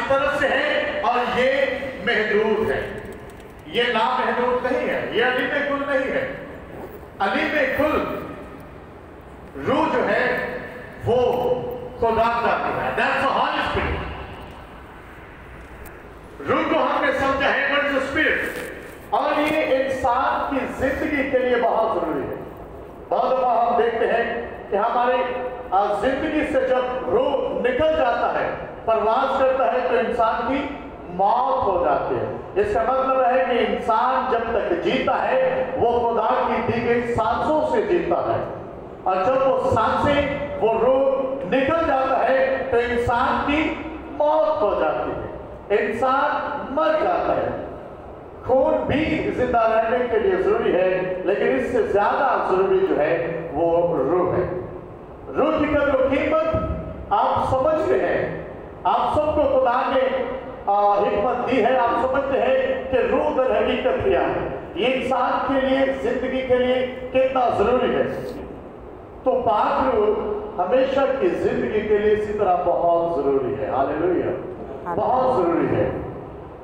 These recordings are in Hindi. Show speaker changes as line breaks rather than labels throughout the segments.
की तरफ से है और ये महदूद है। ये लामहदूद नहीं है, ये अली में कुल नहीं है। अली में कुल रूह जो है वो खुदा का है, दैट्स द होली स्पिरिट। रूह को हमने समझा है व्हाट इज द स्पिरिट, और ये इंसान की जिंदगी के लिए बहुत जरूरी है। बहुत दफा हम देखते हैं कि हमारी जिंदगी से जब रूह निकल जाता है, परवाज करता है, तो इंसान की मौत हो जाती है। इसका मतलब है कि इंसान जब तक जीता है वो खुदा की दी गई सांसों से जीता है, और जब वो सांसें, वो रूह निकल जाता है तो इंसान की मौत हो जाती है, इंसान मर जाता है। खून भी जिंदा रहने के लिए जरूरी है, लेकिन इससे ज्यादा जरूरी जो है वो रूह है। रूह की कदर कीमत आप समझते हैं, आप सबको खुदा ने हिकमत दी है। आप समझते हैं कि रूह दर हकीकत क्या है, ये इंसान के लिए, जिंदगी के लिए कितना जरूरी है। तो पाक रूह हमेशा की जिंदगी के लिए इसी तरह बहुत जरूरी है। हालेलुया, बहुत जरूरी है।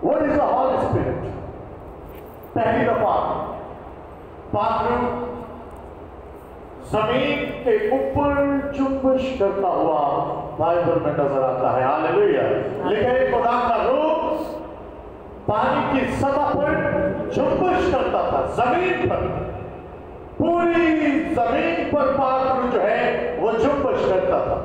What is the Holi spirit? पहली दफा पाक रूह जमीन के ऊपर जुम्बिश करता हुआ बाइबल में नजर आता है। हालेलुया। लिखे खुदा का रूह पानी की सतह पर जुम्बिश करता था, जमीन पर, पूरी जमीन पर पाक रूह जो है वो जुम्बिश करता था।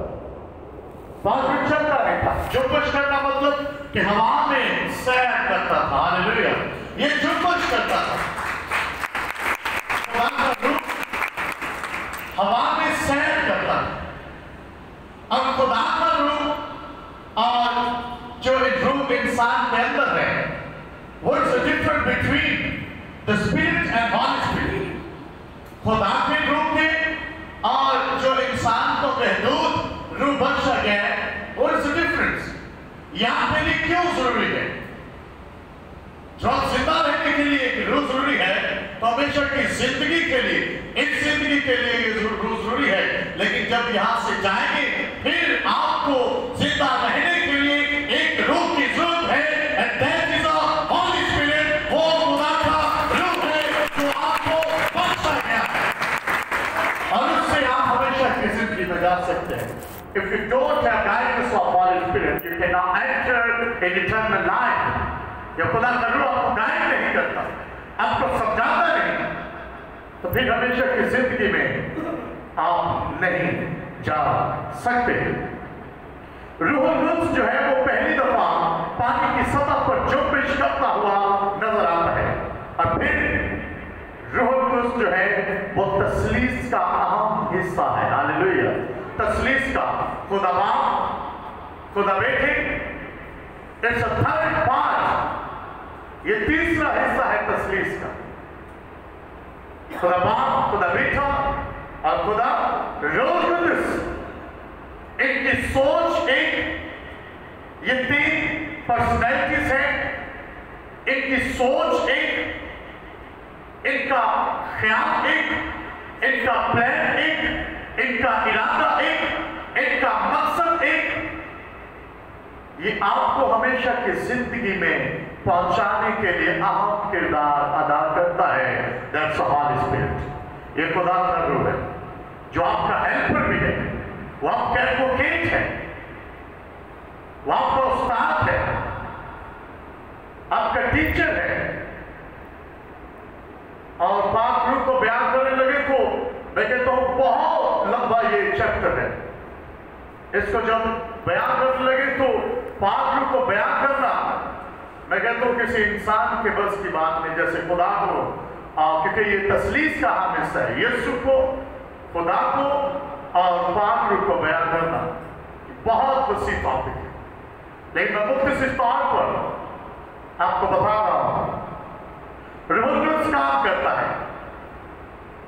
पाक रूह चलता नहीं था। जुम्बिश करना मतलब कि हवा में सैर करता था। हालेलुया, ये जुम्बिश करता था। हवा में सैर करता है। अब खुदा का रूह और जो रूह इंसान के अंदर है, what is the difference between the spirit and holy spirit? खुदा के रूह के और जो इंसान को महदूद रूह बख्शा गया है, व्हाट इज द डिफरेंस? यहां पे लिए क्यों जरूरी है? जो जिंदा रहने के लिए एक रूह जरूरी है, तो हमेशा की जिंदगी के लिए, इस जिंदगी के लिए ये रूह जरूरी है। लेकिन जब यहां से जाएंगे, फिर आपको जिंदा रहने के लिए एक रूह की जरूरत है, and that is the Holi spirit. वो खुदा का रूह है जो आपको बख्शा गया है, और उससे आप हमेशा की जिंदगी में जा सकते हैं। If you don't have guidance of Holy Spirit, you cannot enter in eternal life. जब खुदा का रूह आपको गाइड नहीं करता, आपको समझाता नहीं, तो फिर हमेशा की जिंदगी में आप नहीं जा सकते। रूहुल कुद्स जो है वो पहली दफा पानी की सतह पर जुम्बिश करता हुआ नजर आता है, और फिर रूहुल कुद्स जो है वो तस्लीस का अहम हिस्सा है। हालेलुया, तस्लीस का, खुदा बाप, खुदा बेटे, इट्स अ थर्ड पार्ट। ये तीसरा हिस्सा है तस्लीस का। खुदा बाप, खुदा बेटा और खुदा रूह कुद्स, इनकी सोच एक, ये तीन पर्सनैलिटीज हैं। इनकी सोच एक, इनका ख्याल एक, इनका प्लान एक, इनका इरादा एक, इनका मकसद एक। ये आपको हमेशा की जिंदगी में पहुंचाने के लिए अहम किरदार अदा करता है। That's the Holi spirit. ये खुदा का रूह है जो आपका हेल्पर भी है, वो आपका एडवोकेट है, वो आपका उस्ताद है, आपका टीचर है। और पाक रूह को बयान करने लगे तो मैं कहता हूं बहुत लंबा ये चैप्टर है। इसको जब बयान करने लगे तो पाक रूह को बयान करना, मैं कहता हूं किसी इंसान के बस की बात नहीं। जैसे खुदा को, क्योंकि ये तस्लीस का अहम हिस्सा है, यीशु को, खुदा को और पाक रूह को बयान करना बहुत वसी टॉपिक है। लेकिन मैं मुख्तसर तौर पर आपको बता रहा हूं, रूहुल कुद्स काम करता है।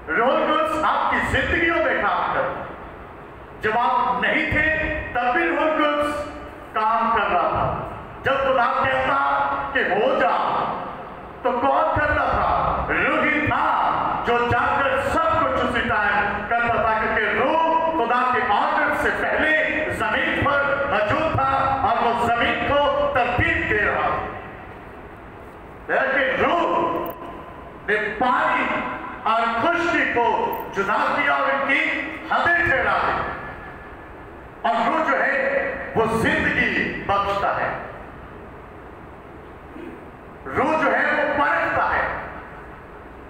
रूहुल कुद्स आपकी जिंदगियों में काम करता है। जब आप नहीं थे तब भी रूहुल कुद्स काम कर रहा था। जब खुदा कहता कि हो जा, तो कौन करता था? रूह ही था जो जाकर सब कुछ उसी टाइम करता था, क्योंकि रूह खुदा के ऑर्डर से पहले जमीन पर मौजूद था और वो जमीन को ने पानी और खुश्की को जुदा किया और इनकी हदें ठहरा दी। और रूह जो है वो जिंदगी बख्शता है। रूह जो है वो परखता है,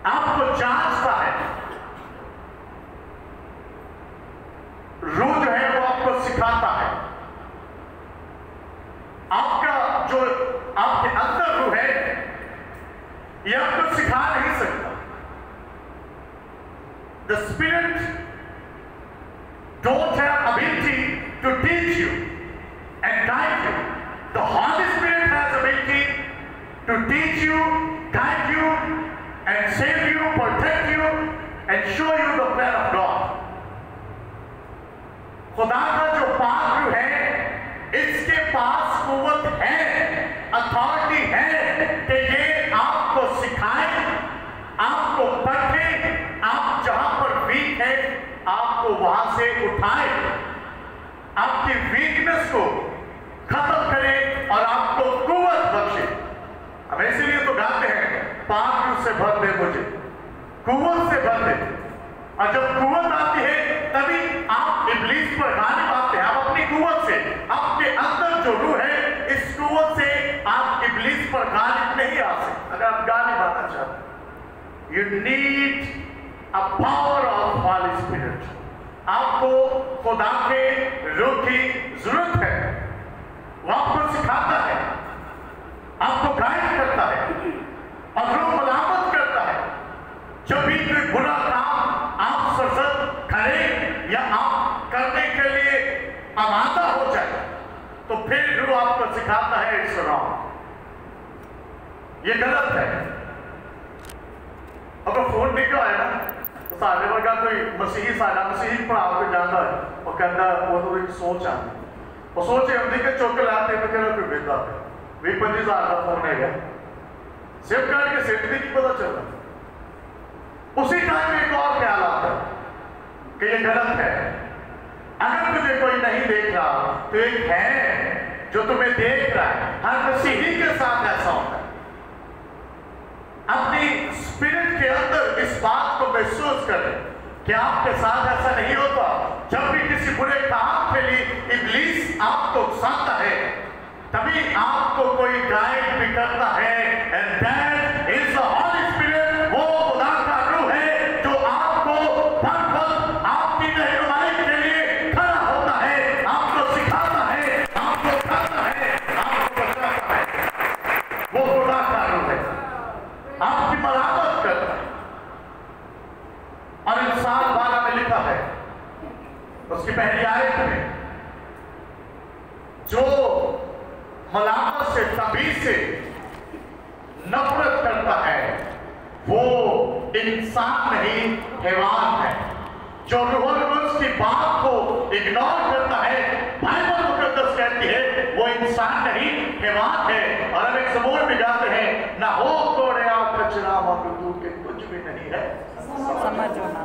आपको जांचता है। रूह जो है वो आपको सिखाता है। आपका जो आपके अंदर रूह है ये आपको सिखा नहीं सकता। The Spirit don't have ability to teach you and guide you. The Holy Spirit has ability to teach you, guide you, and save you, protect you, and show you the plan of God. खुदा का जो पाक रूह है, इसके पास कुव्वत है, अथॉरिटी है कि ये आपको सिखाए, आपको पढ़े, आप जहां पर वीक है आपको वहां से उठाए, आपकी वीकनेस को खत्म करे और आपको कुव्वत बख्शे। हम इसीलिए तो गाते हैं, पाक रूह से भर दे मुझे, कुव्वत से भर दे। और जब कुव्वत आती है तभी आप इब्लीस पर गालिब आते हैं। आप अपनी कुव्वत से, आपके अंदर जो रूह है, इस कुव्वत से आप इब्लीस पर गालिब नहीं आ सकते। अगर आप गालिब आना चाहते, you need a power of Holy Spirit. आपको खुदा के रूह की जरूरत है। वो आपको सिखाता है, आपको गाइड करता है और रूह मलामत करता है। जब भी कोई बुरा काम आप सरसद करें या आप करने के लिए आमादा हो जाए तो फिर रूह आपको सिखाता है इट्स रॉन्ग, ये गलत है। अगर फोन निकला है ना तो साढ़े वर्गा कोई मसीही साढ़ा मसीही पर आपको जाता है और कहता है वो तो एक सोच आती और सोच हमने के चौके लाते हैं तो कहना कोई भेजा है 20-25 हज़ार का फोन है क्या सेफ कार्ड के सेट की पता चल रहा। उसी टाइम एक और ख्याल आता है कि ये गलत है। अगर तुझे कोई नहीं देख रहा तो एक है जो तुम्हें देख रहा है। हर मसीही के साथ ऐसा होता है। अपनी स्पिरिट के अंदर इस बात को महसूस करें कि आपके साथ ऐसा नहीं होता। जब भी किसी बुरे काम के लिए इब्लीस आपको उकसाता है तभी आपको कोई गाइड भी करता है and that is the holy spirit. वो खुदा का रूह है जो आपको हर वक्त आपकी रहनुमाई के लिए खड़ा होता है, आपको सिखाता है, आपको बताता है, आपको बताता है। वो खुदा का रूह है, आपकी मरामत करता है। और इंसान 12 में लिखा है उसकी पहली आयत में, जो मलामत से तबीज से नफरत करता है वो इंसान नहीं हैवान है। जो रूहुल कुद्स की बात को इग्नोर करता है, बाइबल मुकद्दस कहती है वो इंसान नहीं हैवान है। और हम एक ज़बूर में गाते हैं, ना हो कोड़े और कचरा मखलूक के कुछ भी नहीं है समझना,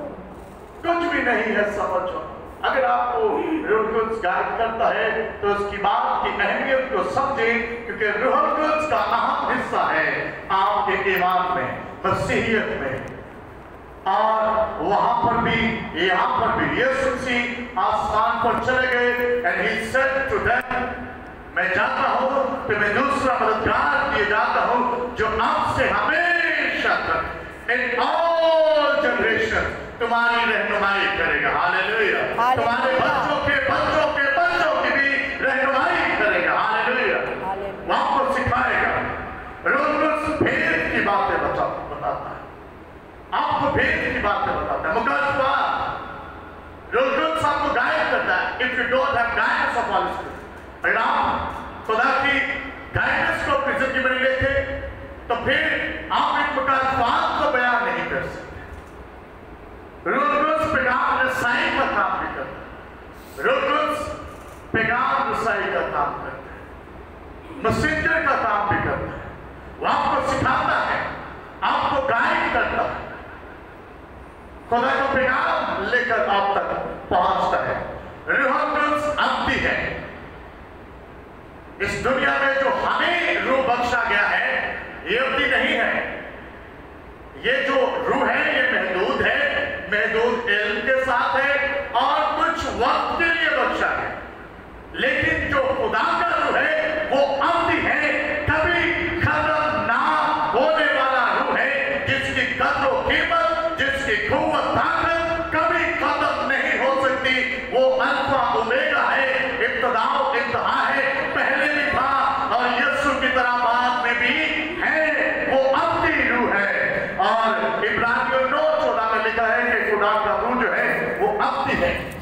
कुछ भी नहीं है समझो। अगर आपको रूहुल कुद्स गाइड करता है तो उसकी बात की अहमियत को समझें, क्योंकि रूहुल कुद्स का अहम हिस्सा है आपके ईमान में, मसीहियत में। और वहां पर भी यहाँ पर भी यीशु मसीह आसमान पर चले गए and he said to them, मैं जानता हूँ कि मैं दूसरा मददगार दिए जाता हूँ जो आपसे हमेशा तक in all generations तुम्हारी रहनुमाई करेगा। हालेलुया। तुम्हारे बच्चों के बच्चों के बच्चों की भी रहनुमाई करेगा। हालेलुया। वो आपको सिखाएगा। रूहुल कुद्स भेद की बातें बताता है, आपको भेद की बातें बताता है। मुकद्दस रूहुल कुद्स आपको गाइड करता है। If you don't have guidance of holy spirit, अगर आप खुदा की गाइडेंस को अपनी जिंदगी में लेते तो फिर आप एक मुकद्दस को बयान नहीं कर सकते। रूहुल कुद्स पैगाम रसाई का काम भी करता है। रूहुल कुद्स पैगाम रसाई का काम करता है, मैसेंजर का काम भी करता है। वो आपको सिखाता है, आपको गाइड करता है, खुदा का पैगाम लेकर आप तक पहुंचता है। रूहुल कुद्स अब्दी है। इस दुनिया में जो हमें रूह बख्शा गया है ये अब्दी नहीं है। ये जो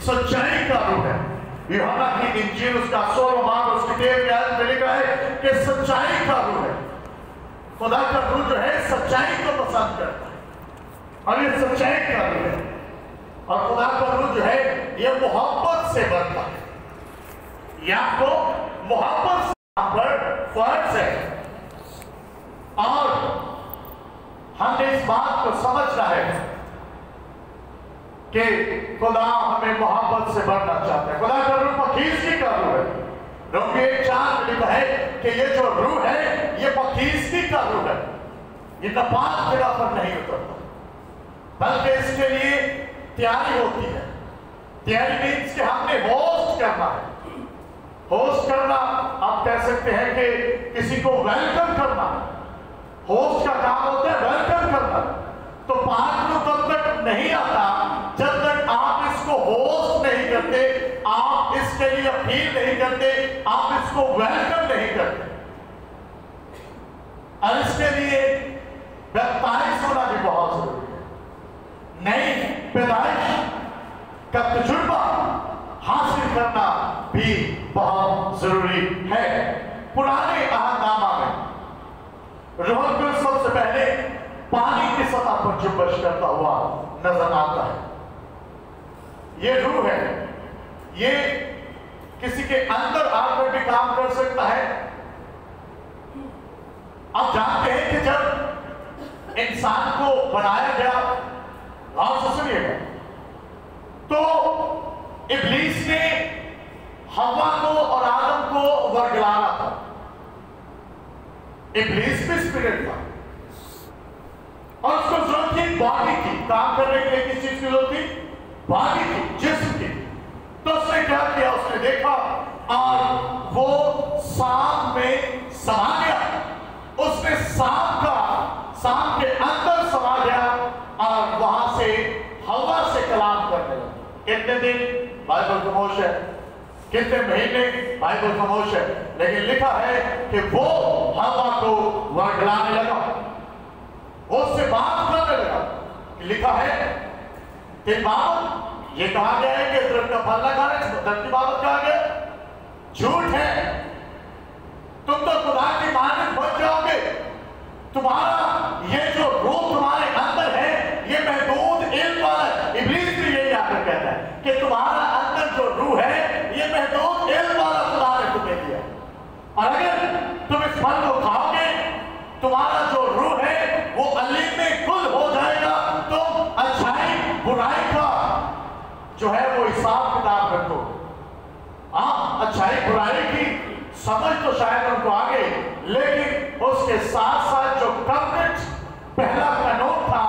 सच्चाई का रूह है। यूहन्ना की इंजील उसका 16वां बाब उसकी 13वीं आयत में लिखा है कि सच्चाई का रूह है। खुदा का रूह जो है सच्चाई को पसंद करता है और ये सच्चाई का रूह है। और खुदा का रूह जो है ये मोहब्बत से भरता है। ये आपको मोहब्बत पर फर्ज है और हमने इस बात को समझना है कि खुदा हमें मोहब्बत से भरना चाहता है। खुदा का रूह पकीज़गी का रूह है। रोमी 1:4 में लिखा है कि ये जो रूह है ये पकीज़गी का रूह है। ये नापाक जगह पर नहीं उतरता बल्कि इसके लिए तैयारी होती है। तैयारी मीन्स कि हमने होस्ट करना है। होस्ट करना आप कह सकते हैं कि किसी को वेलकम करना। होस्ट का काम होता है वेलकम करना। तो पाक रूह तब तक नहीं आता जब तक आप इसको होस्ट नहीं करते, आप इसके लिए अपील नहीं करते, आप इसको वेलकम नहीं करते। और इसके लिए बैप्टाइज होना भी बहुत जरूरी है। नई पैदाइश का तजुर्बा हासिल करना भी बहुत जरूरी है। पुराने अहदनामा में रूह कुद्स सबसे पहले पानी की सतह पर जुम्बश करता हुआ नजर आता है। ये रूह है, ये किसी के अंदर आकर भी काम कर सकता है। आप जानते हैं कि जब इंसान को बनाया गया, गौर से सुनिएगा, तो इब्लीस ने हव्वा को और आदम को वर्गलाना था। इब्लीस भी स्पिरिट था और उसको जरूरत थी बॉडी की, काम करने के लिए किस चीज की जरूरत थी? बॉडी की, जिस्म की। तो उसने क्या किया? उसने देखा और वो सांप में समा गया। उसने सांप के अंदर समा गया और वहां से हवा से कलाम करने लगा। कितने दिन? बाइबल खामोश है। कितने महीने? बाइबल खामोश है। लेकिन लिखा है कि वो हवा को वर्गलाने लगा, उससे बात करने लगा। लिखा है कि बाबत ये कहा गया है कि दरख्त का फल न खाने, दरख्त की बाबत कहा गया, झूठ है। तुम तो खुदा की मानद बन जाओगे। तुम्हारा ये जो रूह तुम्हारे अंदर है ये महदूद इल्म वाला है। इब्लीस भी यही आकर कहता है कि तुम्हारा अंदर जो रूह है ये महदूद इल्म वाला खुदा ने तुम्हें दिया। और अगर तुम इस फल को खाओगे तुम्हारा जो रूह है वो अलीम में कुल हो जाएगा। तुम अच्छाई बुराई का जो है वो हिसाब किताब रखो। हाँ, अच्छाई बुराई की समझ तो शायद उनको आ गई, लेकिन उसके साथ साथ जो कवरेज पहला कानून था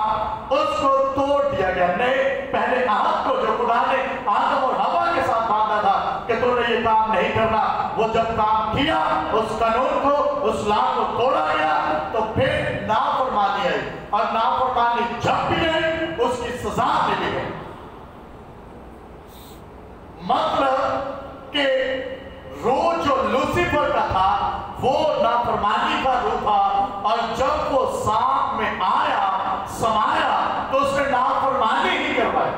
उसको तोड़ दिया गया। नए पहले आहद को जो खुदा ने आदम और हवा के साथ बांधा था कि तुमने ये काम नहीं करना, वो जब काम किया उस कानून को, उस लॉ को तोड़ा गया, तो फिर नाफरमानी आई। और नाफरमानी जब भी आई उसकी सजा मिली है। मतलब कि रूह जो लूसीफर का था वो नाफरमानी का रूह था, और जब वो सांप में आया, समाया, तो उसने नाफरमानी ही करवाई।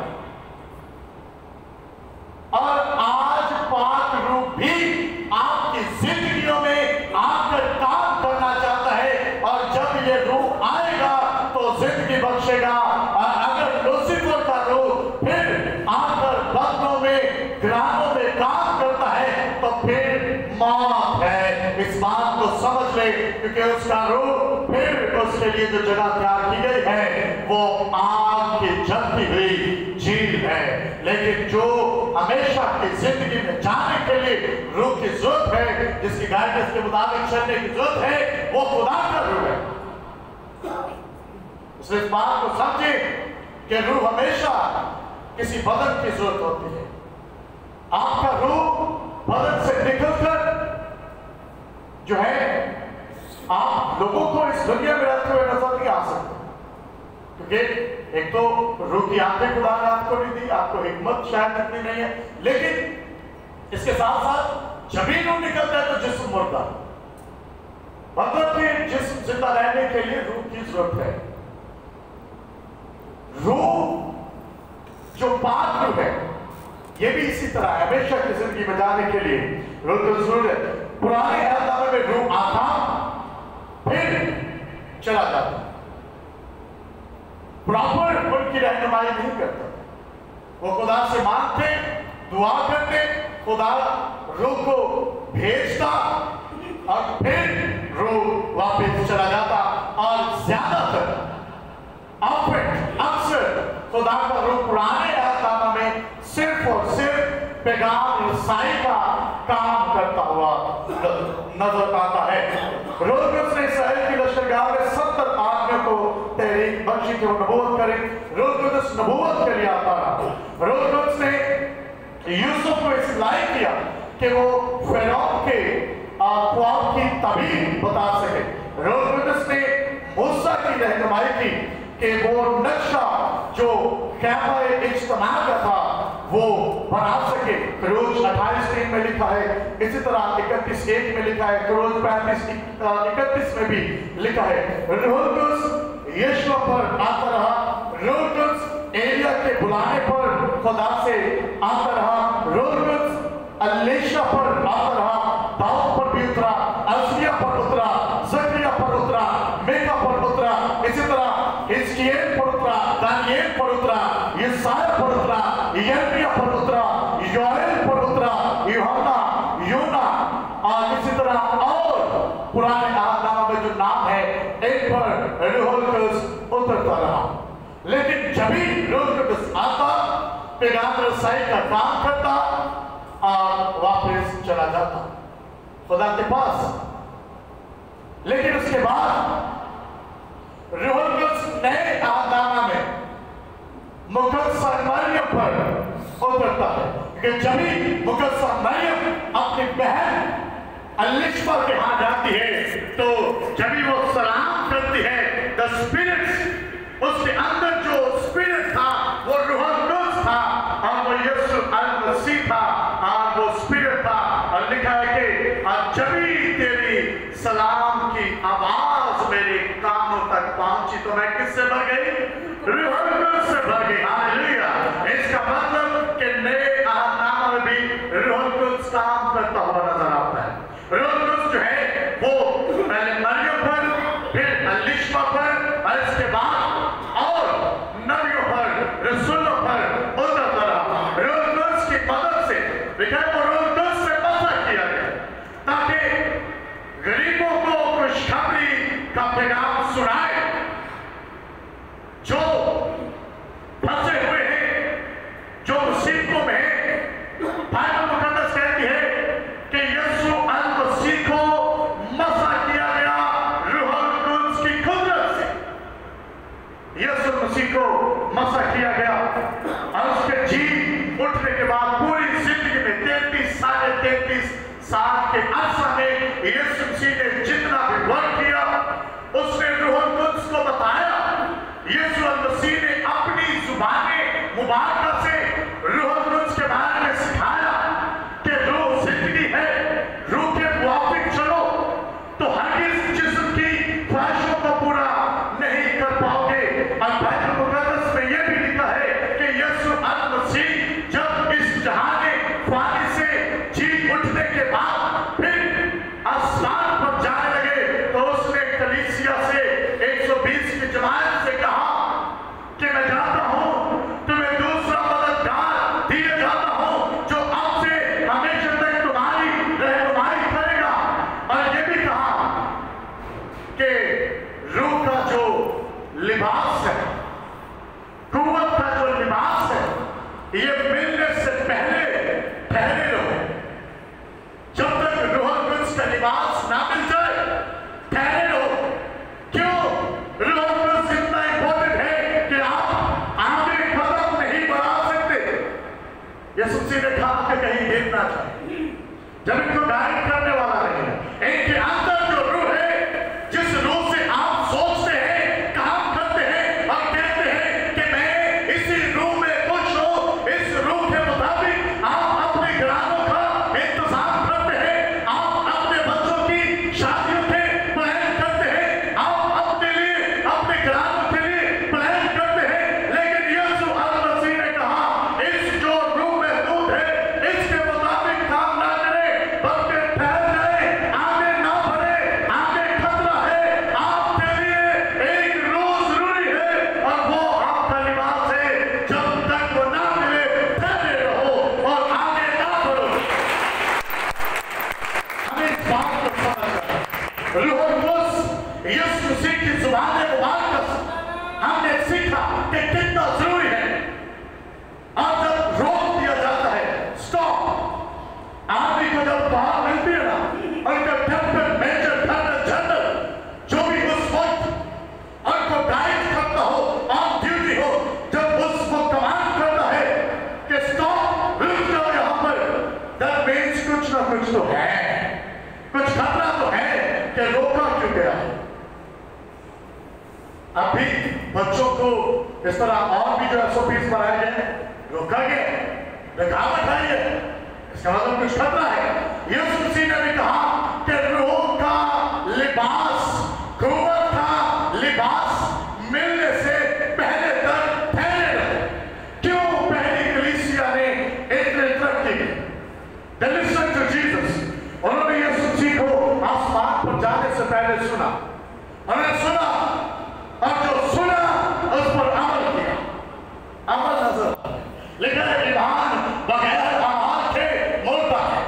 और आज पाक रूह भी आपकी जिंदगियों में आकर काम करना चाहता है, और जब ये रूह आएगा तो जिंदगी बख्शेगा। और अगर लूसीफर का रूह फिर आकर बंदों में, ग्रामों में काम करता है तो फिर मौत है। इस बात को समझ ले, क्योंकि उसका रूह फिर उसके लिए जो जगह तैयार की गई है वो आग की जलती हुई झील है। लेकिन जो हमेशा की जिंदगी में जाने के लिए रूह की जरूरत है, जिसकी गाइडेंस के मुताबिक चलने की जरूरत है, वो खुदा का रूह है। इसलिए इस बात को समझे कि रूह हमेशा किसी बदन की जरूरत होती है। आपका रूह बदन से निकलकर जो है आप लोगों को इस दुनिया में रहते हुए नजर नहीं आ सकते, क्योंकि एक तो रूह की आंखें खुदा ने आपको नहीं दी, आपको हिकमत शायद इतनी नहीं है, लेकिन इसके साथ साथ जब भी रूह निकलता है तो जिस्म मुर्दा। मतलब कि जिस्म जिंदा रहने के लिए रूह की जरूरत है। रूह जो पाक रूह है ये भी इसी तरह है, हमेशा की जिंदगी बचाने के लिए पुराने अहद में रूह आता फिर चला जाता, प्रॉपर उनकी रहनुमाई नहीं करता। वो खुदा से मांगते, दुआ करते, खुदा रूह को भेजता और फिर रूह वापस चला जाता। और ज्यादातर अक्सर खुदा का रूह पुराने अहद में सिर्फ और सिर्फ पैगाम रसाई का काम करता हुआ नजर आता है। रोज ने इस्राएल की लश्करगाह में 70 आदमियों को तहरीक बख्शी कि वो नबूवत करें। रोज नबूवत के लिए आता रहा। रोज ने यूसुफ को इस लायक किया कि वो फिरौन के ख्वाब की तबीर बता सके। रोज ने मूसा की रहनुमाई की कि वो नक्शा जो ख़ैमा इज्तिमा का था वो बना सके। रोज 28:3 में लिखा है, इसी तरह 31:1 में लिखा है, रोज 35-31 में भी लिखा है। रोज यीशु पर आता रहा, रोज एलिया के बुलाने पर खुदा से आता रहा, रोज अलीशा पर आता रहा, दाऊद पर भी उतरा, अज़रिया पर उतरा, ज़करिया पर उतरा, मीका पर उतरा, इसी तरह हिजकियेल पर उतरा, दानियेल पर उतरा, यशायाह पर उतरा, यिर्मयाह पर उतरा, योएल पर उतरा, यूहन्ना, यूना और इसी तरह और पुराने अहद में जो नाम है इन पर रूहुल कुद्स उतरता रहा। लेकिन जब भी रूहुल कुद्स आता, पैगाम रसाई का काम करता और वापस चला जाता खुदा के पास। लेकिन उसके बाद रूहुल कुद्स नए अहद में मुकद्दसा मरियम पर उतरता है कि जब भी मुकद्दसा मरियम अपनी बहन अलिशबा के यहाँ जाती है तो जब भी वो सलाम करती है, द स्पिरिट, उसके अंदर जो स्पिरिट था वो रूहुल कुद्स था और वो यीशु मसीह था और वो स्पिरिट था। और लिखा है कि जब भी तेरी सलाम की आवाज मेरे कानों तक पहुंची तो मैं किससे भर गई? रूहुल कुद्स से भर गई। हालेलुया। इसका मतलब कि नए अहद में भी रूहुल कुद्स काम करता हुआ नजर आता है। रूहुल कुद्स जो है वो पहले मरियम पर, फिर अलिशबा पर और इसके बाद और नबियों पर, रसूलों पर उतरता रहा। रूहुल कुद्स की मदद से रूहुल कुद्स से बसा किया गया ताकि गरीबों को खुशखबरी का पैगाम सुनाए, जो फंसे हुए हैं, जो मुसीबतों में हैं। बाइबल मुकद्दस कहती है कि यीशु मसीह को मसा किया गया रूहुल कुद्स की कुदरत से। यीशु मसीह को मसा किया गया और उसके जी उठने के बाद पूरी जिंदगी में 33 साल के अरसा में यीशु मसीह ने जितना भी वर्क किया उसने रूहुल यीशु मसीह की जुबान मुबारक हमने सीखा कि कितना जरूरी है। और जब रोक दिया जाता है, स्टॉप, आदमी को जब बाहर मिलती है ना, और जब कैप्टन मेजर जनरल जो भी उस वक्त उनको गाइड करता हो, ऑन ड्यूटी हो, जब उसको कमांड करता है कि स्टॉप, रुक जाओ यहाँ पर, दैट मीन्स कुछ ना कुछ तो है, कुछ खतरा तो है कि रोका क्यों गया। अभी बच्चों को इस तरह और भी जो SOPs बनाए गए, रोका गया, रुकावट आई है, इसका मतलब कुछ खतरा है। यीशु मसीह ने भी कहा कि रूह का लिबास, कुव्वत का लिबास मिलने से पहले तक ठहरे रहो। क्यों पहली कलीसिया ने इतने तरक्की की? They listened to Jesus. उन्होंने यीशु मसीह को आसमान पर जाने से पहले सुना, उन्होंने सुना, और जो सुना उस पर अमल किया। अमल नजर लेकिन ईमान बगैर अमल के मुर्दा है।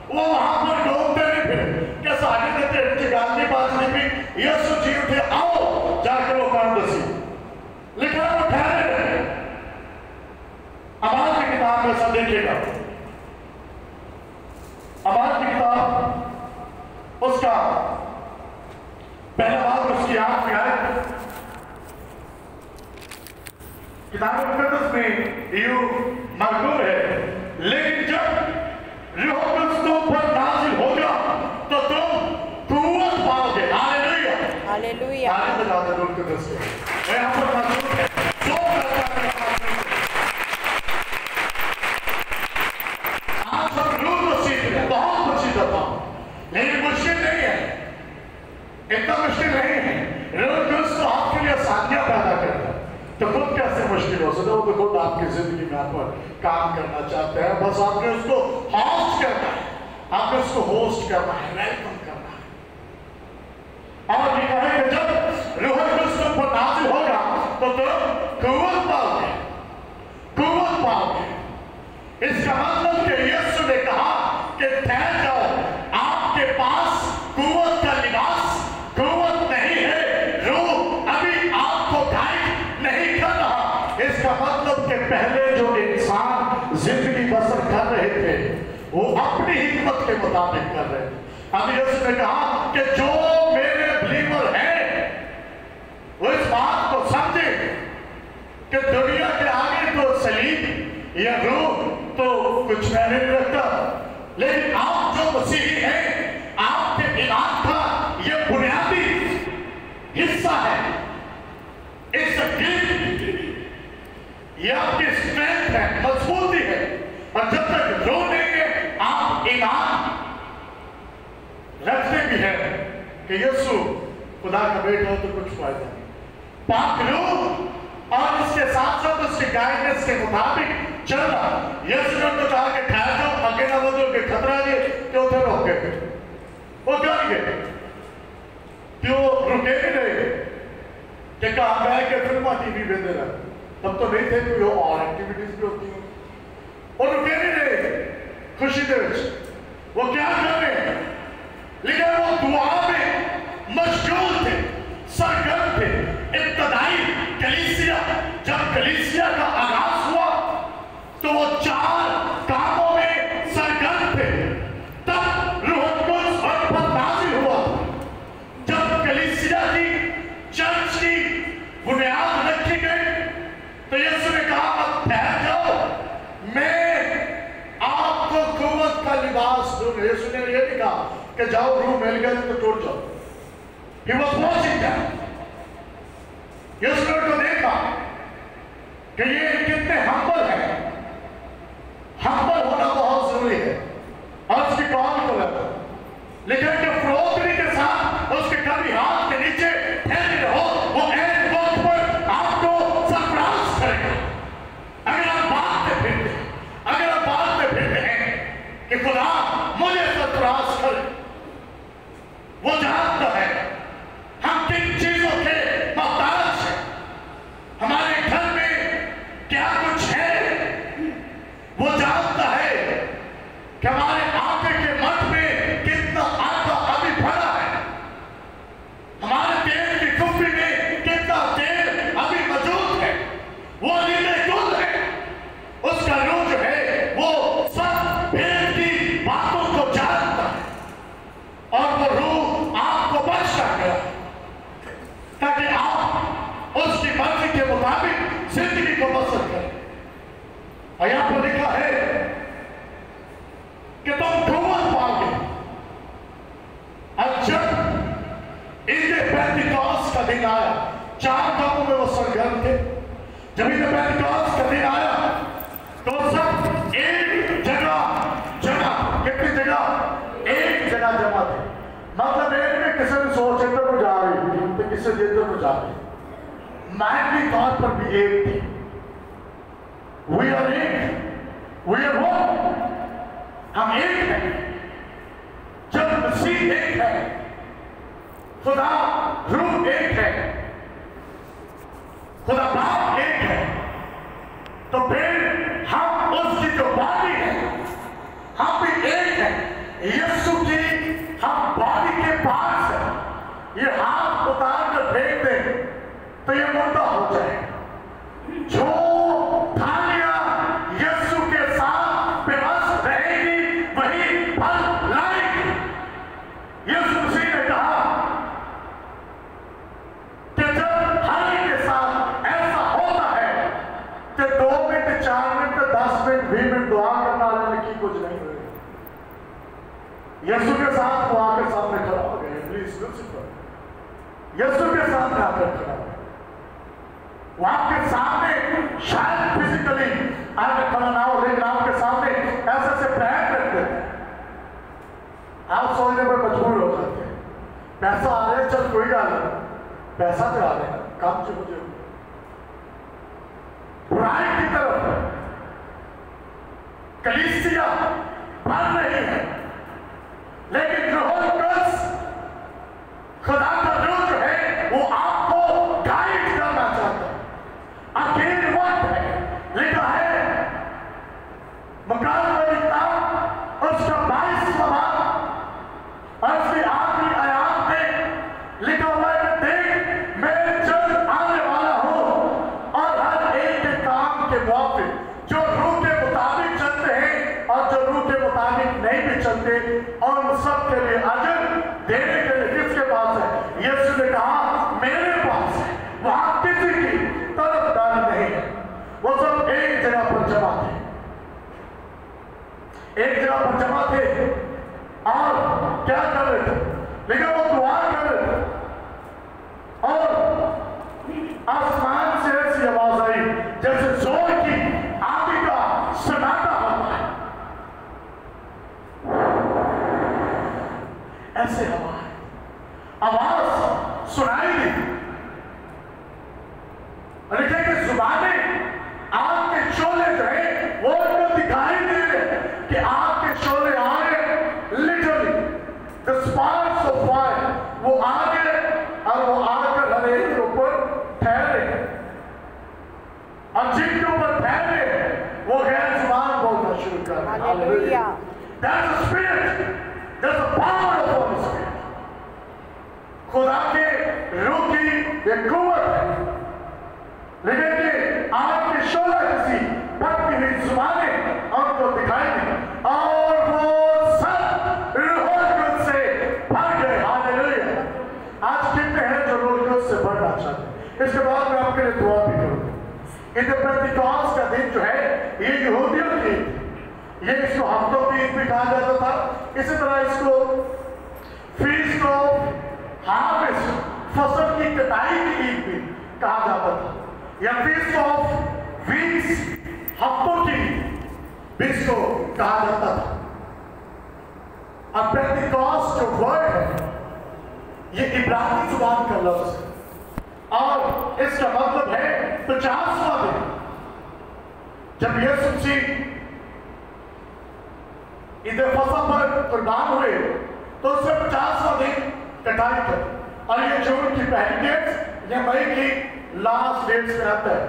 वो वहां पर घूमते नहीं फिर कैसा आगे देते उनकी गांधी बात नहीं भी, यीशु जी उठे, आओ जाकर वो काम दसी, लेकिन वो ठहरे रहे। अमल की किताब में सब देखिएगा, अमल की किताब उसका पहला बात उसकी आंख में आए, किताब मुकद्दस में यू मरकूब है, लेकिन जब रूह कुद्स तुम पर नाज़िल होगा तो तुम कुव्वत पाओगे। हालेलुया, हालेलुया, आगे बजाते रूह कुद्स को यहाँ पर मौजूद है। जो आज हम रूह को सीख रहे हैं, बहुत कुछ सीख रहा हूँ, लेकिन मुश्किल नहीं है, इतना मुश्किल नहीं है। रूह कुद्स तो आपके लिए आसानियां पैदा करता है, तो खुद कैसे मुश्किल हो सकता है? वो तो खुद आपकी जिंदगी में आप पर काम करना चाहते हैं, बस आपने उसको होस्ट करना है, आपने उसको होस्ट करना है, वेलकम करना है। और लिखा है कि जब रूह कुद्स तुम पर नाज़िल होगा तो तुम कुव्वत पाओगे, कुव्वत पाओगे। इसका मतलब कि यीशु ने कहा कि ठहर जाओ, आपके पास कुव्वत का लिबास, कुव्वत नहीं है, रूह अभी आपको गाइड नहीं कर रहा। इसका मतलब कि पहले जो इंसान जिंदगी बसर कर रहे थे वो अपनी हिम्मत के मुताबिक कर रहे थे। अभी यीशु ने कहा कि जो मेरे बिलीवर हैं वो इस बात को समझे कि दुनिया के आगे तो सलीब या रूह तो कुछ नहीं रखता, लेकिन आप जो मसीही हैं, आपके ईमान का ये बुनियादी हिस्सा है, इट्स अ गिफ्ट, ये आपकी स्ट्रेंथ है, मजबूती है। और जब तक रो देंगे आप ईमान रखते भी हैं कि यीशु खुदा का बेटा हो तो कुछ फायदा नहीं, पाक रूह और इसके साथ साथ उसके गाइडेंस के मुताबिक चलना। यीशु ने तो कहा कि ठहर जाओ, आगे ना बदलो कि खतरा है कि उधर रोक गए, वो कर गए, क्यों रुके भी नहीं कि कहा बैठ के फिल्मा टीवी में दे रहा, तब तो नहीं थे, कोई और एक्टिविटीज भी होती हैं, और रुके भी नहीं खुशी दे वो क्या कर रहे हैं, लेकिन वो दुआ में मशगूल थे, सरगर्म थे। इब्तदाई कलीसिया, जब कलीसिया का आगाज हुआ तो वो 4 कामों में सरगर्म थे, तब रूह कुद्स उन पर नाज़िल हुआ। जब कलीसिया की, चर्च की बुनियाद रखी गई तो यीशु ने कहा अब ठहर जाओ, मैं आपको कुव्वत का लिबास दूंगा। यीशु ने ये नहीं कहा कि जाओ रूह मिल गए तो टूट जाओ। He was watching that. यीशु ने तो देखा कि ये कितने हम्बल है, हम्बल होना बहुत जरूरी है और उसकी कौन को लगता, लेकिन जो फ्रोतरी के साथ उसके कभी हाथ के नीचे ठहरे रहो, वो ऐन वक्त पर आपको सरफराज करेगा। अगर आप बात फिरते हैं, अगर आप बात फिरते हैं कि खुदा मुझे सरफराज करे, वो जानता है हम किन चीजों के मोहताज हैं। हमारे घर में क्या दिन आया, 4 कामों में वो सरगर्म थे। जब इधर पेंटिकॉस्ट का दिन आया तो सब एक जगह कितनी जगह? एक जगह जमा थे। मतलब एक में किसी ने सोच इधर को जा रही तो किसी इधर को जा रही, मैंने तौर पर भी एक थी। We are एक, we are one, हम एक हैं। जब मसीह एक है, खुदा रूह एक है, खुदा बाप एक है, तो फिर हम उसकी जो बॉडी है हम भी एक है। यीशु की हम बॉडी के पास है। ये हाथ उतार कर फेंक दे तो ये मुर्दा हो जाए। जो थालियां यीशु के साथ बेबस रहेगी वही फल लाएगी। यीशु मसीह ने कहा कि जब थाली के साथ ऐसा होता है कि 2 मिनट 4 मिनट 10 मिनट 20 मिनट दुआ करना वाले की कुछ नहीं हुए। यीशु के साथ वो आकर सामने खड़ा हो गए। प्लीज यीशु के सामने आकर खड़ा हो गए। वो आपके सामने शायद फिजिकली आकर खड़ा ना हो, लेकिन आपके सामने ऐसे से पैर रख देते हैं। आप सोचने पर मजबूर हो जाते हैं। पैसा आ रहा है, चल कोई गल नहीं, पैसा तो आ रहा है, काम से मुझे बुराई की तरफ कलीसिया बढ़ रही है, लेकिन रूहुल कुद्स खुदा का रूह जो है वो आपको गाइड करना चाहता है। अकेले वक्त है लिखा है मुकाम में किताब उसका 22वां बाब और उसकी आखिरी आयत में लिखा हुआ है कि देख मैं जल्द आने वाला हूं और हर एक के काम के मुताबिक, जो रूह के मुताबिक चलते हैं और जो रूह के मुताबिक नहीं भी चलते, और उन सब के लिए अजर देने के लिए किसके पास है? यीशु ने कहा मेरे पास है। वहां किसी की तरफदारी नहीं है। वो सब एक जगह पर जमा थे, एक जगह पर जमा थे और क्या कर रहे थे? लेकिन वो दुआ कर रहे थे और आसमान से ऐसी आवाज आई जैसे जोर की आंधी का सन्नाटा होता है। ऐसे आवाज सुनाई दी। लिखे कि जुबानें आग के शोले जो है वो उनको दिखाई दे रहे कि आग के शोले आ रहे। Literally the sparks of fire वो आ गए और वो आकर हर एक के ऊपर ठहरे, और जिनके ऊपर ठहरे वो गैर जुबान बोलना शुरू कर। Hallelujah. That's a spirit, that's a power of Holi spirit. खुदा के रूह की ये कुव्वत है। लेकिन कि आग के शोला किसी भक्ति हुई जुबानें उनको दिखाई दी और वो सब रूहुल कुद्स से भर गए। हालेलुया। आज कितने हैं जो रूहुल कुद्स से भरना चाहते हैं? इसके बाद मैं आपके लिए दुआ भी करूंगा। इधर पेंटिकॉस्ट का दिन जो है ये यहूदियों की ईद, ये इसको हफ्तों की ईद भी कहा जाता था। इसी तरह इसको फीस्ट ऑफ हार्वेस्ट, फसल की कटाई की ईद भी कहा जाता था, या फीस्ट ऑफ वीक्स, हफ्तों की भी इसको कहा जाता था। अब पेंटिकॉस्ट जो वर्ड है ये इब्रानी जुबान का लफ्ज है और इसका मतलब है 50वां दिन। जब यीशु मसीह इधर फसल पर कुर्बान हुए तो उससे 50वां दिन कटाई कर, और ये जून की पहली डेट या मई की लास्ट डेट से आता है।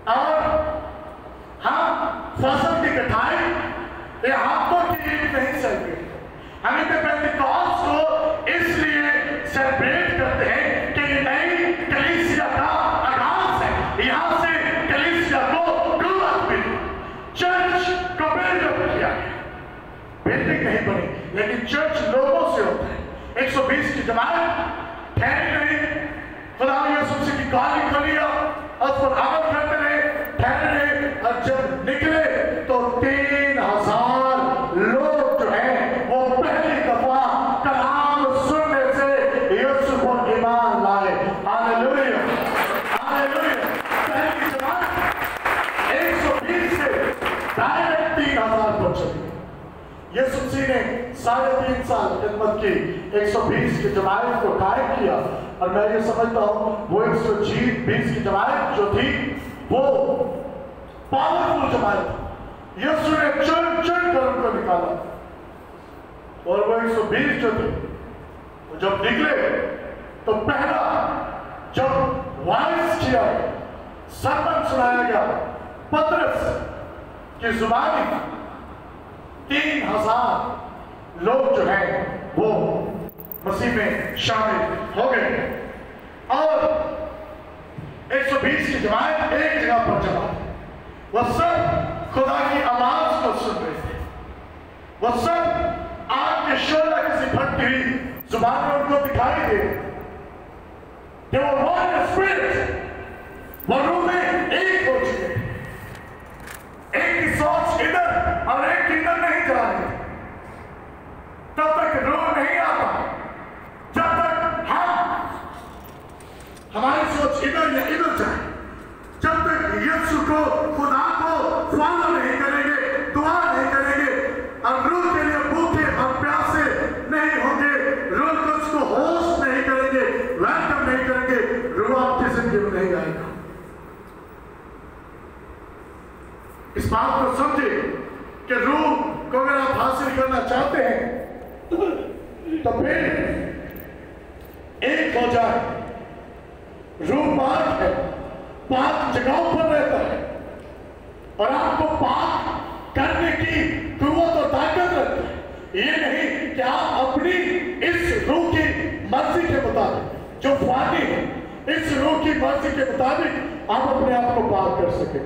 और हम फसल की कटाई ये हफ्तों की ईद नहीं सेलिब्रेट, हम इधर पेंटिकॉस्ट को इसलिए सेलिब्रेट करते हैं कि ये नई कलीसिया का आगाज है। यहां से कलीसिया को कुव्वत मिली, चर्च को बिल्डअप किया गया। बिल्डिंग नहीं बनी, लेकिन चर्च लोगों से होता है। 120 की जमात ठहरी रही, खुदा यीशु मसीह की कॉलिंग को लिया और उस पर अमल करते रहे, ठहरे रहे, और जब निकले तो 3000 लोग जो हैं वो पहली दफा कलाम सुनने से यीशु पर ईमान 3.5 साल खिदमत की, 120 की जमात को कायम किया। और मैं ये समझता हूँ वो 120 की जमात जो थी वो पावरफुल जमात थी। यीशु ने चुन चुन कर उनको निकाला और वो 120 जो थे जब निकले तो पहला जब वाइस किया सरमन सुनाया गया पतरस की जुबानी 3000 लोग जो हैं वो मसीह में शामिल हो गए और 120 की जमात एक जगह पर जमा थी। वह सब खुदा की आवाज को सुन रहे थे। वह सब आग के शोला किसी फटती हुई जुबान में उनको दिखाई दे। They were one in the spirit. वह रूह में एक हो चुके थे। एक की सोच इधर और एक की इधर नहीं जा रही। तब तक रूह नहीं आता जब तक हमारी सोच इधर या इधर जाए। जब तक यीशु को खुदा को फॉलो नहीं करेंगे, दुआ नहीं करेंगे और रूह के लिए भूखे और प्यासे नहीं होंगे, रूह को उसको होस्ट नहीं करेंगे, वेलकम नहीं करेंगे, रूह आपकी जिंदगी में नहीं आएगा। इस बात को समझे कि रूह को अगर आप हासिल करना चाहते हैं तो फिर एक हो जाए। रूह पाक है, पाक जगहों पर रहता है और आपको पाक करने की कुव्वत और ताकत रहती है। ये नहीं कि आप अपनी इस रूह की मर्जी के मुताबिक जो फानी है, इस रूह की मर्जी के मुताबिक आप अपने आप को पाक कर सके।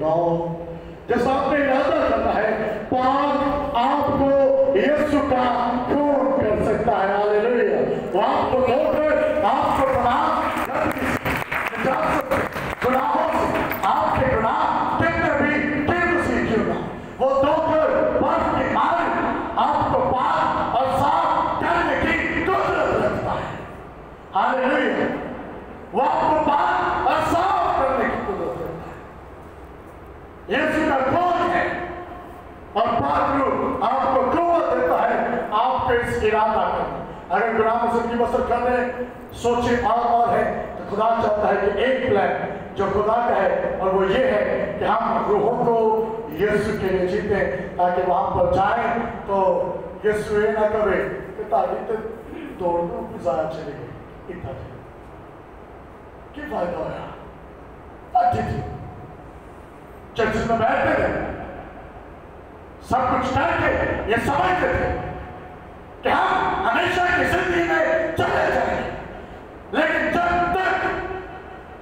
जैसा आपने इरादा करना है, पाक आपको यीशु का खून कर सकता है। हालेलुया। वो आपको धोकर आपको गुनाहों से, आपके गुनाह कितने भी बेबसी क्यों ना, वो धोकर बर्फ के मारे आपको पाक और साफ करने की कुदरत रखता है। हालेलुया। वो आपको पाक और साफ करने की कुदरत रखता है। यीशु का खून है और पाक रूह आपको कुव्वत देता है आपको इस इरादा करना। अगर गुनाह में जिंदगी बसर कर रहे सोचे और है तो खुदा चाहता है कि एक प्लान जो खुदा का है और वो ये है कि हम रूहों को यीशु के लिए जीते ताकि वहां पर जाएं तो यीशु ये ना कहे कि तारीफ दौड़ दो गुजारा चले गए, इतना क्या फायदा होया। अच्छी थी चर्च में बैठते थे, सब कुछ करके ये समझते थे कि हम हमेशा की जिंदगी में चले जाएंगे, लेकिन जब तक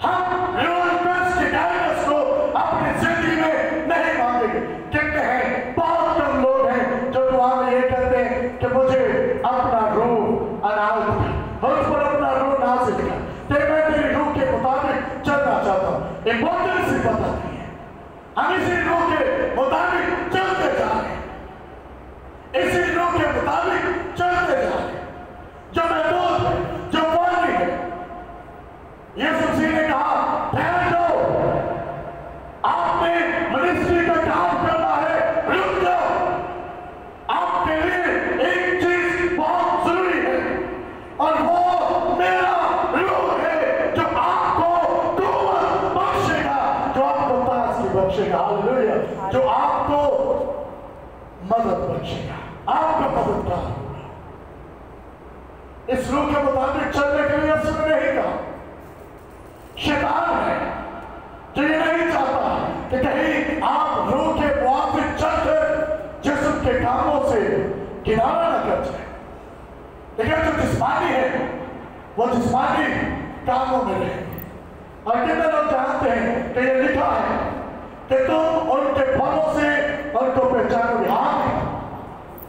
हम रोज के गाइडेंस को अपनी जिंदगी में नहीं मांगेंगे। कहते हैं बहुत कम लोग हैं जो दुआ में ये कहते हैं कि मुझे अपना रूह अनावत कर, उस पर अपना रूह नाज़िल कर, कि मैं तेरी रूह के मुताबिक चलना चाहता हूँ। इम्पोर्टेंस ही बताती है, हम इसी रूह के मुताबिक चलते जा रहे हैं, इसी रूह के मुताबिक चलते जा रहे हैं। जो महदूद है, जो वाली है, यीशु मसीह ने कहा ठहर जाओ, आपने मिनिस्ट्री का काम करना है, रुक जाओ। आपके लिए एक चीज बहुत जरूरी है और वो मेरा रूह है जो आपको कुव्वत बख्शेगा, जो आपको ताकत बख्शेगा। हालेलुया। जो आपको मदद बख्शेगा, आपका मददगार होगा। इस रूह के मुताबिक चलने के लिए यीशु ने नहीं कहा। शैतान है जो ये नहीं चाहता कि कहीं आप रूह के मुआफिक चलकर जिस्म के कामों से किनारा न कर जाए, लेकिन जो जिस्मानी है वो जिस्मानी कामों में रहेंगे। और कितने लोग जानते हैं कि ये लिखा है कि तुम उनके फलों से उनको पहचानोगे। हाँ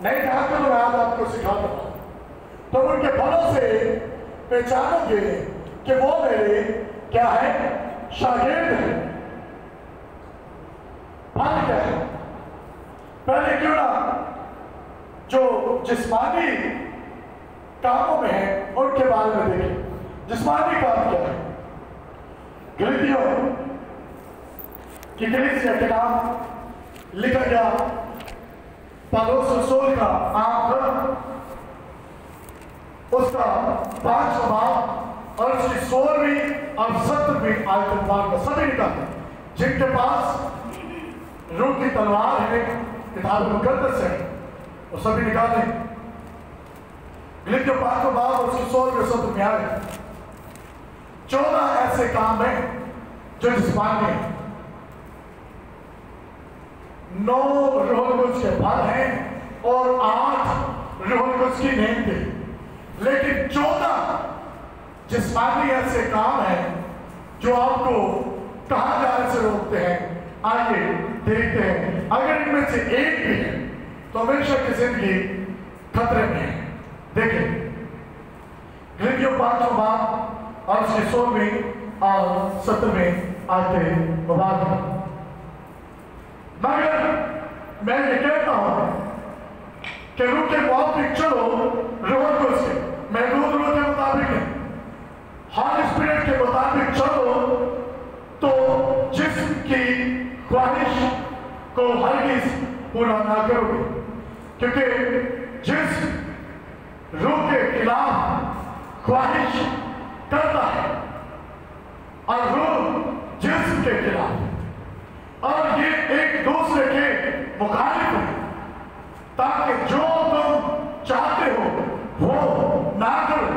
नहीं जानते तो मैं आज आपको सिखाता हूं। तुम उनके फलों से पहचानोगे कि वो मेरे क्या है, शागिर्द है। फल क्या है? पहले क्यों ना जो जिस्मानी कामों में है उनके बारे में देखें। जिस्मानी काम क्या है? गलतियों की कलीसिया के नाम लिखा गया पौलुस रसूल का आंख उसका 5वां बाब और उसकी 16वीं और 17वीं आयत का सभी निकाले जिनके पास रूह की तलवार है, किताब मुकद्दस है, वो सभी निकाले। फिलिप्पियों 5वां बाब और उसकी 16वीं 17वीं आयत। 14 ऐसे काम हैं जो जिस्मानी हैं, 9 रूह कुद्स के फल हैं और 8 रूह कुद्स की नेमतें, लेकिन 14 जिस्मानी ऐसे काम हैं जो आपको कहां जाने से रोकते हैं। आइए देखते हैं, अगर इनमें से एक भी है तो हमेशा की जिंदगी खतरे में है। देखें फिलिप्पियों 5वां बाब और उसकी 16वीं और 17वीं आयतें मुबारक। मगर मैं ये कहता हूं कि रूह के मुताबिक चलो, रूह को से मैं रूह के मुताबिक नहीं, हॉली स्पिरिट के मुताबिक चलो तो जिस्म की ख्वाहिश को हरगिज़ पूरा ना करोगे, क्योंकि जिस्म रूह के खिलाफ ख्वाहिश करता है और रूह जिस्म के खिलाफ, और ये एक दूसरे के मुखालिफ है, ताकि जो तुम चाहते हो वो ना करो।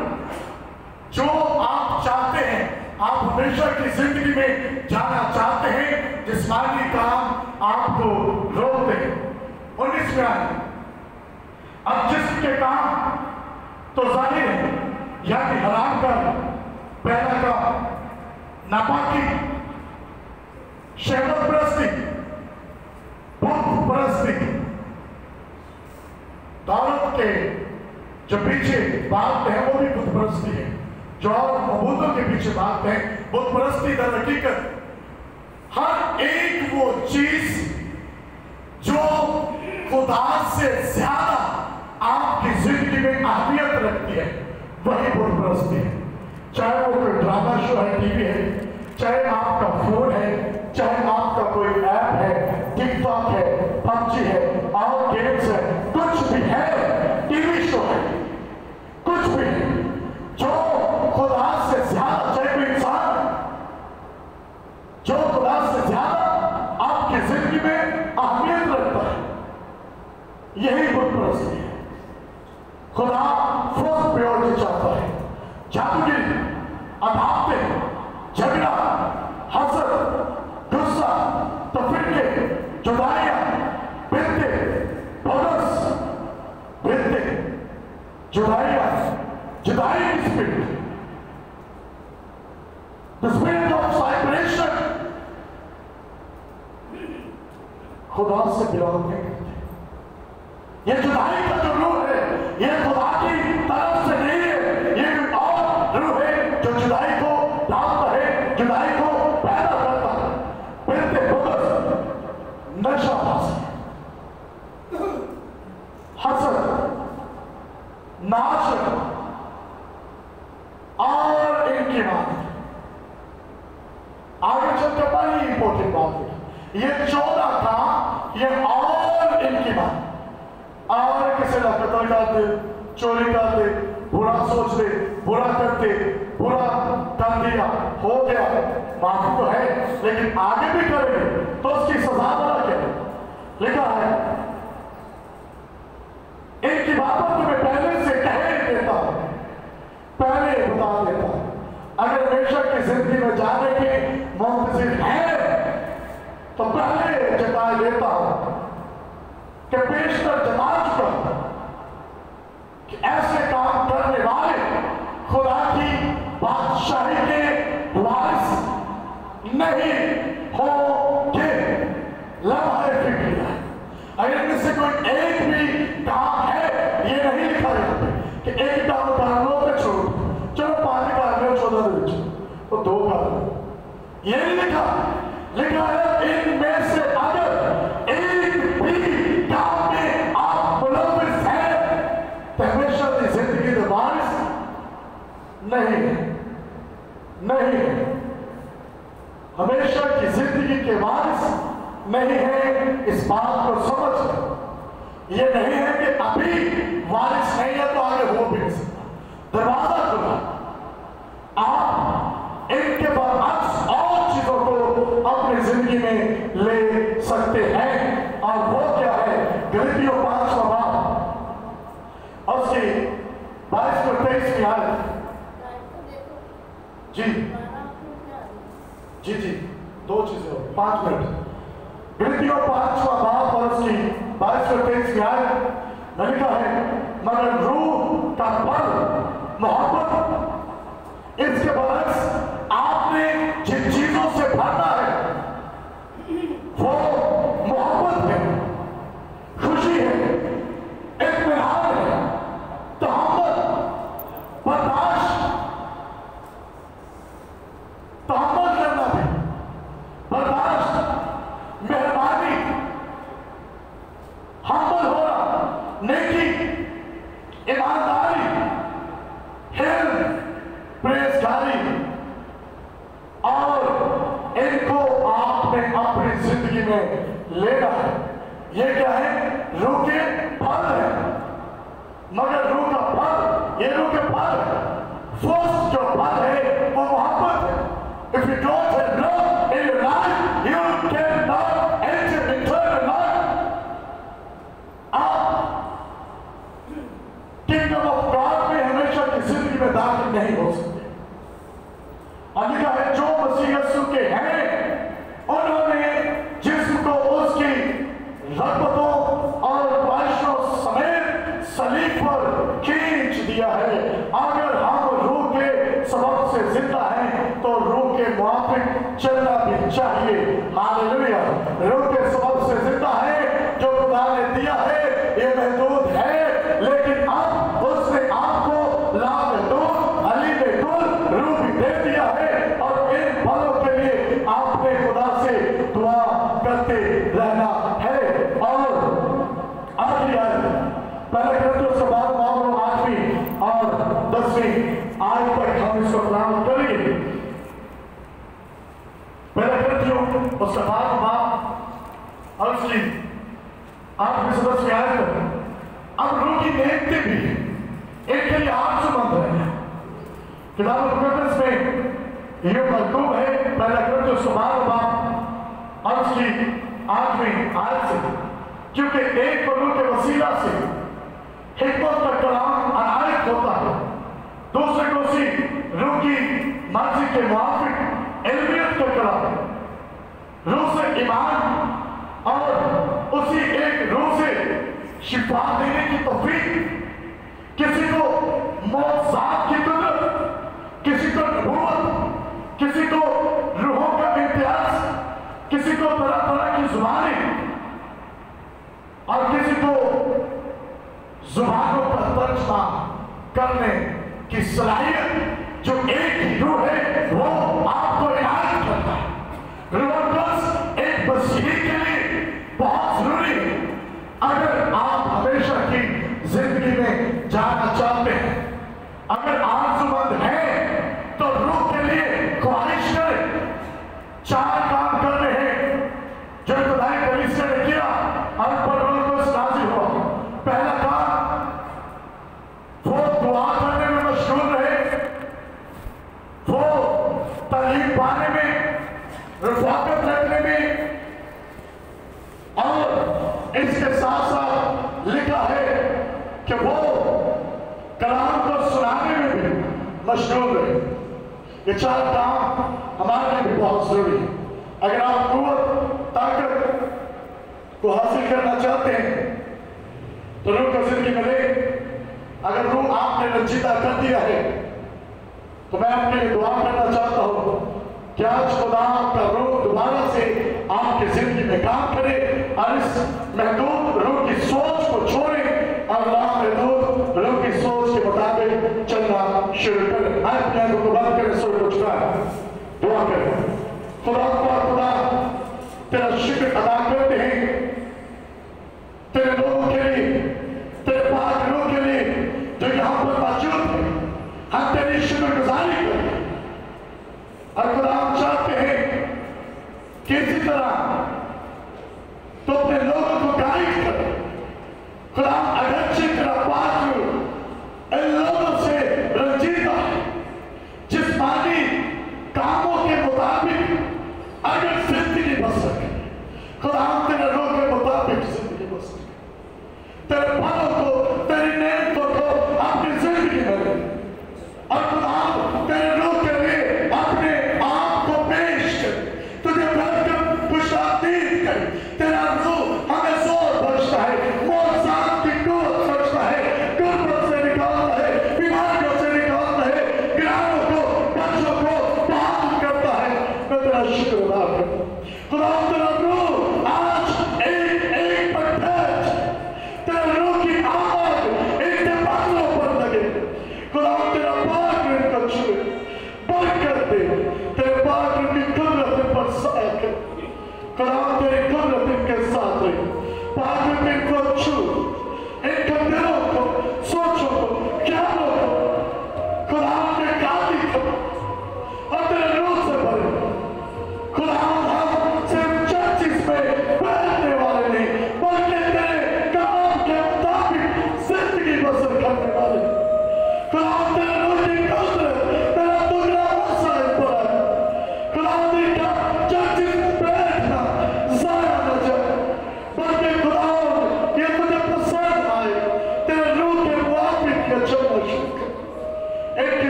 जो आप चाहते हैं, आप हमेशा की जिंदगी में जाना चाहते हैं, जिस्मानी काम आपको रोकते हैं। 19 में आए, अब जिस्म के काम तो जाहिर है, यानी हराम का, पहला का नापाकी, शहवत परस्ती, बुत परस्ती, दौलत के जो पीछे भागते हैं वो भी बुत परस्ती है, जो और मबूदों के पीछे भागते हैं बुत परस्ती। दर हकीकत हर एक वो चीज जो खुदा से ज्यादा आपकी जिंदगी में अहमियत रखती है वही बुत परस्ती है। चाहे वो कोई ड्रामा शो है, टीवी है, चाहे आपका फोन है, चाहे आपका कोई ऐप है, टिकटॉक है, पबजी है, और गेम्स है, कुछ भी है, टीवी शो है, कुछ भी है जो खुदा से ज्यादा, चाहे कोई इंसान जो खुदा से ज्यादा आपकी जिंदगी में अहमियत रखता है, यही बुत परस्ती है। खुदा फर्स्ट प्रायोरिटी चाहता है। जादूगिरी, अधापते, झगड़ा, हसद, गुस्सा, तफरीके, जुदाइयां, बिरते, बगस, बिरते, जुदाइयां, जुदाई की spirit, the spirit of separation, खुदा से बिलोंग नहीं करते। ये जुदाई का जो रूह है, ये खुदा की तरफ से नहीं है, ये कोई और रूह है जो जुदाई को डालता है, जुदाई को पैदा करता है। बिरते, बगस, नशाबाजी, हसद, नाच और इनकी बात आगे चलकर बड़ी इंपॉर्टेंट बात है। ये 14 था, ये और इनकी बात, और किसी का कत्ल करते, चोरी करते, बुरा सोचते, बुरा करते, बुरा कर दिया, हो गया, माफी तो है, लेकिन आगे भी करेंगे तो उसकी सजा बना क्या लिखा है। इनकी बातों को मैं पहले से कह देता हूं, पहले बता देता हूं, अगर हमेशा की जिंदगी में जाने के मुंतजिर है तो पहले जता देता हूं कि पेशतर जता चुका कि ऐसे काम करने वाले खुदा की बादशाही के वारिस नहीं होंगे। लम्हा फिक्र, अगर इनमें से कोई एक भी काम है, ये नहीं लिखा यहाँ पे कि एक काम कर लो तो छोड़, चलो 5 कर लो 14 दिन, तो 2 कर लो, ये नहीं लिखा। लिखा है इनमें से अगर एक भी काम में आप मुलविस हैं तो हमेशा की जिंदगी के वारिस नहीं है, नहीं है, हमेशा की जिंदगी के वारिस नहीं है। इस बात को समझ, ये नहीं है कि अभी वारिस नहीं है तो आगे हो भी नहीं सकता।
दरवाजा खुला, आप इनके बरअक्स और चीजों को अपनी जिंदगी में ले सकते हैं। और वो क्या है? गलतियों 5वां बाब और उसकी 22 और 23 की आयत। जी जी जी, 2 चीजें हो, 5 मिनट। गलतियों 5वां बाब और उसकी 22 और 23 की आयत में लिखा है, मगर रूह का फल मोहब्बत, इसके बरअक्स आपने जिन चीजों से भरना है वो मोहब्बत है, खुशी है, इत्मीनान है, तहम्मुल, बर्दाश्त, तहम्मुल करना भी, बर्दाश्त, मेहरबानी, हम्बल होना, नेकी, ईमानदारी, हिल्म, परहेजगारी, और इनको आपने अपनी जिंदगी में लेना है। ये क्या है? रूह के फल है। मगर रूह का फल, ये रूह के फल है। फर्स्ट जो फल है वो मोहब्बत है। If you don't have love in your life, you cannot enter eternal life. आप किंगडम ऑफ गॉड में हमेशा की जिंदगी में दाखिल नहीं हो सकते। और लिखा है, जो मसीह यीशु के हैं उन्होंने जिस्म को उसकी रगबतों और ख्वाहिशों समेत सलीब पर खींच दिया है। अगर हम रूह के सबब से जिंदा हैं तो रूह के मुआफिक चलना भी चाहिए। हालेलुया। रूह के सबब से जिंदा है, जो खुदा ने दिया है ये महदूद है, लेकिन अब उसने आपको लामहदूद अलीमकुल रूह भी दे दिया है। और इन फलों के लिए आपने खुदा से दुआ करते रहना है। और आखिरी आयत, पहले करंथियों से 8वीं और 10वीं आयत तक हम इसको बरामद करेंगे। पहले करंथियों उसका 12वां बाब और उसकी 8वीं से 10वीं आयत तक। अब रूह की नेमतें भी इनके लिए आरज़ूमंद है। किताब मुक़द्दस में ये मकतूब है, पहला करंथियों 12वां बाब और उसकी 8वीं आयत से, क्योंकि एक रूह के वसीला से हिकमत का कलाम अनायत होता है, दूसरे को उसी रूह की मर्जी के मुआफिक इल्मियत का कलाम, रूह से ईमान और उसी एक रूह से शिफा देने की तौफीक, किसी को मौज़ात की कुदरत, किसी को नबूवत, किसी को रूहों का इम्तियाज, किसी को तरह तरह की जुबानें और किसी को जुबानों का तर्जमा करने की सलाहियत जो एक ही रूह है वो आपको इनायत करता है। रूह एक मसीही के लिए बहुत जरूरी है। अगर आप हमेशा की जिंदगी में जाना चाहते हैं, अगर आरज़ूमंद हैं तो रूह के लिए ख्वाहिश करें। 4 काम करने हैं जो खुदाई कलीसिया ने किया और परवरदिगार नाज़िल हुआ। पहला काम, वो दुआ करने में मशगूल रहे, वो तालीम पाने में, रफ़ाकत रखने में, और इसके साथ साथ लिखा है कि वो कलाम को सुनाने में भी मशगूल रहे। ये 4 काम हमारे लिए भी बहुत जरूरी है। अगर आप कुव्वत ताकत को हासिल करना चाहते हैं तो रूह को जिंदगी में ले। अगर रूह आपने रंजीदा कर दिया है तो मैं आपके लिए दुआ करना चाहता हूं कि आज खुदा का रूह दोबारा से आपकी जिंदगी में काम करे और इस महदूद रूह की सोच को छोड़े और लामहदूद रूह की सोच के मुताबिक चलना शुरू करें। अपने को बंद करें, सोच को छुड़ाएं, दुआ करें। खुदा तेरा शुक्र अदा करते हैं तेरे लोगों के लिए, तेरे पाक लोगों के लिए जो यहाँ पर मौजूद है। हम तेरी शुक्रगुजारी करें और खुदा हम चाहते हैं कि इसी तरह तो अपने लोगों को गाइड कर। खुदा अगरचे तेरा पाक इन लोगों से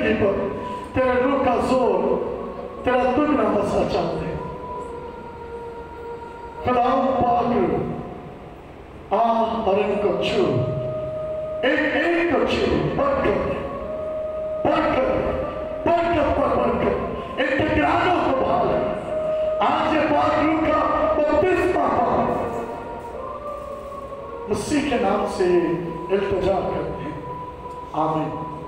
जिंदगी पर तेरे रूह का जोर, तेरा दुगना मसा चाहते हैं। खुदा पाक आ और इनको छू, एक एक को छू, बरकत पर बरकत, इन ठिकानों को भाल। आज ये पाक रूह का बपतिस्मा पाओ, मसीह के नाम से इल्तिजा करते हैं। आमीन।